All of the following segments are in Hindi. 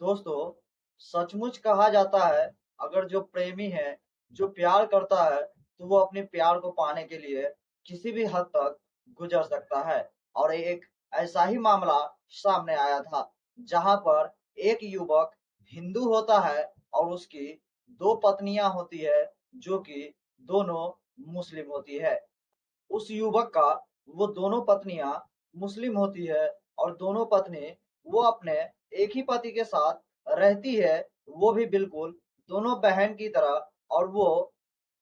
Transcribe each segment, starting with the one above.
दोस्तों, सचमुच कहा जाता है, अगर जो प्रेमी है, जो प्यार करता है, तो वो अपने प्यार को पाने के लिए किसी भी हद तक गुजर सकता है। और एक ऐसा ही मामला सामने आया था, जहां पर एक युवक हिंदू होता है और उसकी दो पत्नियां होती है, जो कि दोनों मुस्लिम होती है। उस युवक का वो दोनों पत्नियां मुस्लिम होती है और दोनों पत्नी वो अपने एक ही पति के साथ रहती है, वो भी बिल्कुल दोनों बहन की तरह। और वो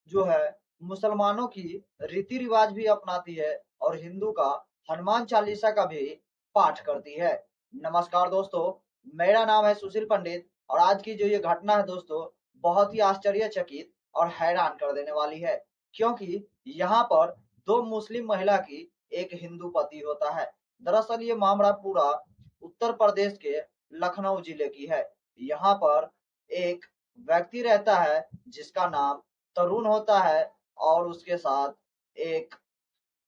जो है मुसलमानों की रीति रिवाज भी अपनाती है और हिंदू का हनुमान चालीसा का भी पाठ करती है। नमस्कार दोस्तों, मेरा नाम है सुशील पंडित और आज की जो ये घटना है दोस्तों, बहुत ही आश्चर्यचकित और हैरान कर देने वाली है। क्योंकि यहाँ पर दो मुस्लिम महिला की एक हिंदू पति होता है। दरअसल ये मामला पूरा उत्तर प्रदेश के लखनऊ जिले की है। यहाँ पर एक व्यक्ति रहता है जिसका नाम तरुण होता है और उसके साथ एक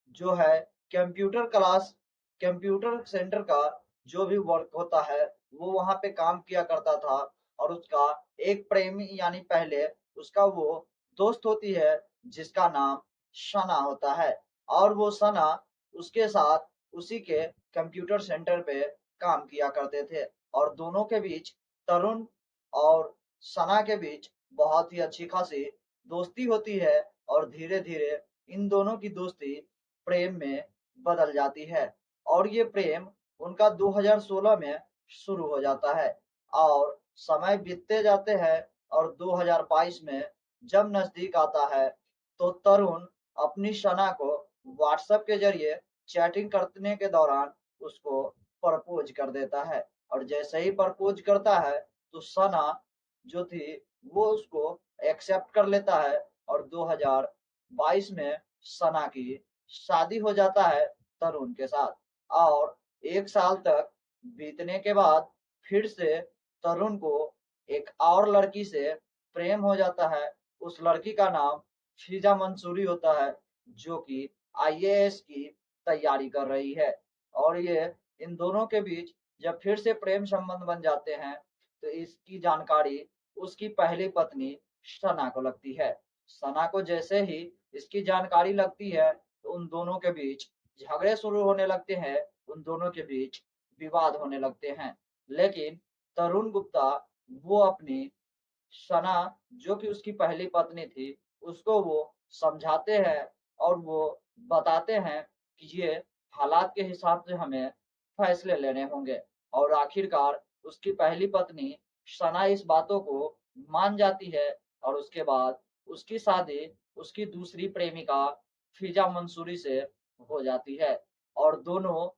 जो है कंप्यूटर क्लास कंप्यूटर सेंटर का जो भी वर्क होता है, वो वहां पे काम किया करता था। और उसका एक प्रेमी यानी पहले उसका वो दोस्त होती है जिसका नाम सना होता है। और वो सना उसके साथ उसी के कंप्यूटर सेंटर पे काम किया करते थे। और दोनों के बीच, तरुण और सना के बीच बहुत ही अच्छी खासी दोस्ती होती है। और धीरे धीरे इन दोनों की दोस्ती प्रेम में बदल जाती है। और ये प्रेम उनका 2016 में शुरू हो जाता है। और समय बीतते जाते हैं और 2022 में जब नजदीक आता है, तो तरुण अपनी सना को व्हाट्सएप के जरिए चैटिंग करने के दौरान उसको प्रपोज कर देता है। और जैसे ही प्रपोज करता है, तो सना जो थी वो उसको एक्सेप्ट कर लेता है। और 2022 में सना की शादी हो जाता है तरुण के साथ। और एक साल तक बीतने के बाद फिर से तरुण को एक और लड़की से प्रेम हो जाता है। उस लड़की का नाम शीजा मंसूरी होता है, जो कि आईएएस की तैयारी कर रही है। और ये इन दोनों के बीच जब फिर से प्रेम संबंध बन जाते हैं, तो इसकी जानकारी उसकी पहली पत्नी सना को लगती है। सना को जैसे ही इसकी जानकारी लगती है, तो उन दोनों के बीच झगड़े शुरू होने लगते हैं, उन दोनों के बीच विवाद होने लगते हैं। लेकिन तरुण गुप्ता वो अपनी सना, जो कि उसकी पहली पत्नी थी, उसको वो समझाते हैं और वो बताते हैं कि ये हालात के हिसाब से हमें फैसले लेने होंगे। और आखिरकार उसकी पहली पत्नी सना इस बातों को मान जाती है। और उसके बाद उसकी शादी उसकी दूसरी प्रेमिका फिजा मंसूरी से हो जाती है। और दोनों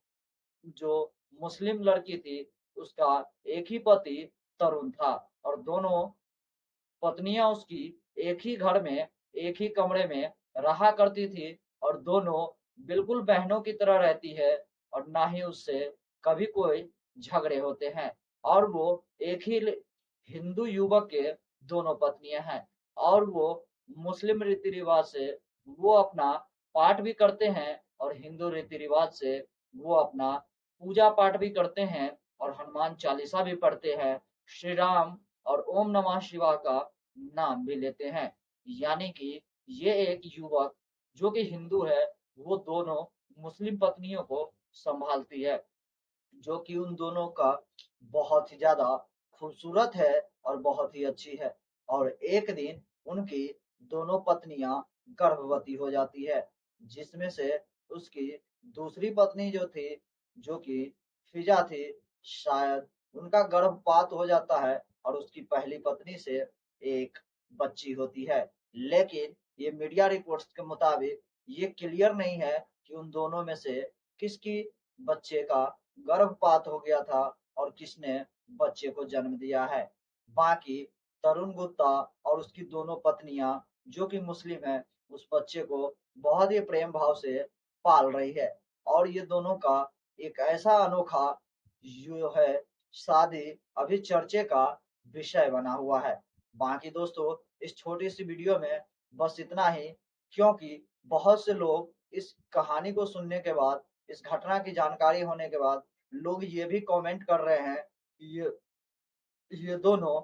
जो मुस्लिम लड़की थी, उसका एक ही पति तरुण था। और दोनों पत्नियां उसकी एक ही घर में, एक ही कमरे में रहा करती थी। और दोनों बिल्कुल बहनों की तरह रहती है और ना ही उससे कभी कोई झगड़े होते हैं। और वो एक ही हिंदू युवक के दोनों पत्नियां हैं। और वो मुस्लिम रीति रिवाज से वो अपना पाठ भी करते हैं और हिंदू रीति रिवाज से वो अपना पूजा पाठ भी करते हैं और हनुमान चालीसा भी पढ़ते हैं, श्री राम और ओम नमः शिवाय का नाम भी लेते हैं। यानी कि ये एक युवक जो कि हिंदू है, वो दोनों मुस्लिम पत्नियों को संभालती है, जो कि उन दोनों का बहुत ही ज्यादा खूबसूरत है और बहुत ही अच्छी है। और एक दिन उनकी दोनों पत्नियां गर्भवती हो जाती है, जिसमें से उसकी दूसरी पत्नी जो थी, जो कि फिजा थी, शायद उनका गर्भपात हो जाता है और उसकी पहली पत्नी से एक बच्ची होती है। लेकिन ये मीडिया रिपोर्ट्स के मुताबिक ये क्लियर नहीं है कि उन दोनों में से किसकी बच्चे का गर्भपात हो गया था और किसने बच्चे को जन्म दिया है। बाकी तरुण गुप्ता और उसकी दोनों पत्नियां, जो कि मुस्लिम है, उस बच्चे को बहुत ही प्रेम भाव से पाल रही है। और ये दोनों का एक ऐसा अनोखा जो है शादी अभी चर्चे का विषय बना हुआ है। बाकी दोस्तों, इस छोटी सी वीडियो में बस इतना ही। क्योंकि बहुत से लोग इस कहानी को सुनने के बाद, इस घटना की जानकारी होने के बाद, लोग ये भी कमेंट कर रहे हैं कि ये ये दोनों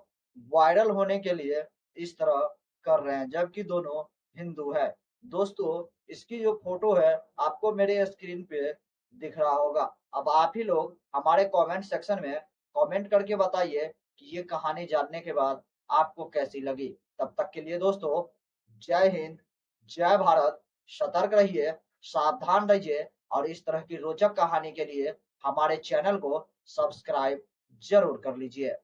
वायरल होने के लिए इस तरह कर रहे हैं, जबकि दोनों हिंदू है। दोस्तों, इसकी जो फोटो है आपको मेरे स्क्रीन पे दिख रहा होगा। अब आप ही लोग हमारे कमेंट सेक्शन में कमेंट करके बताइए कि ये कहानी जानने के बाद आपको कैसी लगी। तब तक के लिए दोस्तों, जय हिंद, जय भारत। सतर्क रहिए, सावधान रहिए और इस तरह की रोचक कहानी के लिए हमारे चैनल को सब्सक्राइब जरूर कर लीजिए।